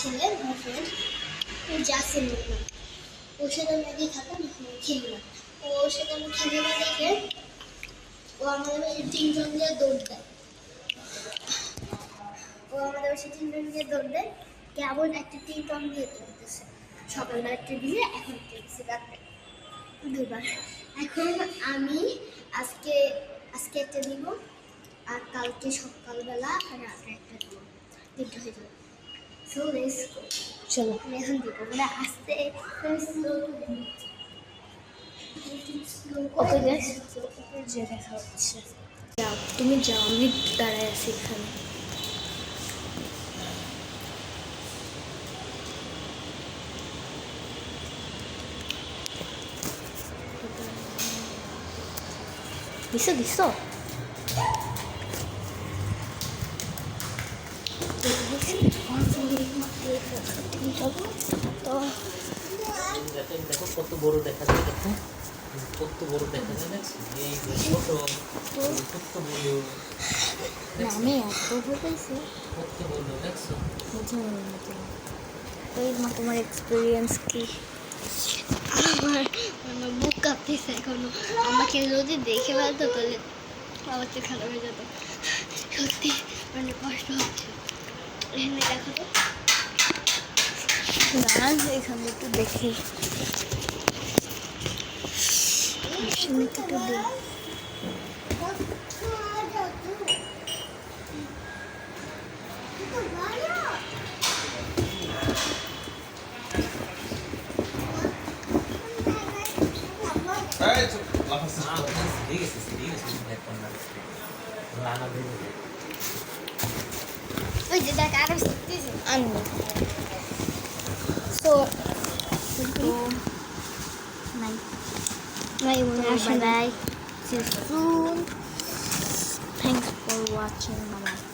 ছেলে আমার ফ্রেন্ড জাসিম নাম, ওর সাথে আমি আগে খেলতাম, এখন খেলি না। ওর সাথে আমি খেলি না দেখে ও আমাদের বাসায় 3 জন দিয়ে দৌড় দেয়। ও আমাদের বাসায় 3 জন দিয়ে দৌড় দেয়, কেমন একটা 3 টন দিয়ে দৌড়তেছে। সকালবেলা একটা দিয়ে এখন দিচ্ছে রাত্রে দুবার। এখন আমি আজকে আজকে একটা দিব, আর কালকে সকালবেলা আর রাত্রে একটা দিব, 3টা হয়ে যাবে। সো লেটস গো, চলো আমি এখন দিব, মানে আস্তে স্লো ওকে গাইস, যে দেখা হচ্ছে। যাও তুমি যাও, আমি দাঁড়ায় আছি এখানে। দিছো দিছো তো দেখো কত বড় দেখা যায়, দেখো কত বড় দেখা যায়, দেখছো এই যে ছোট কত বড়, আমি এত ভুলেছি কত বড় দেখছো। তোমার এক্সপিরিয়েন্স কি? আমার আমার বুক কাঁপতেছে এখনো। আমাকে যদি দেখে ফেলতো তাহলে অবস্থা খারাপ হয়ে যেত। সত্যি মানে কষ্ট হচ্ছে। এখানে দেখো তো, না এখানে একটু দেখি, একটু দেখি। ওই যে দেখ আরো শিখতেছে। আনবো। So, bye bye. See you soon. Thanks for watching. Bye bye.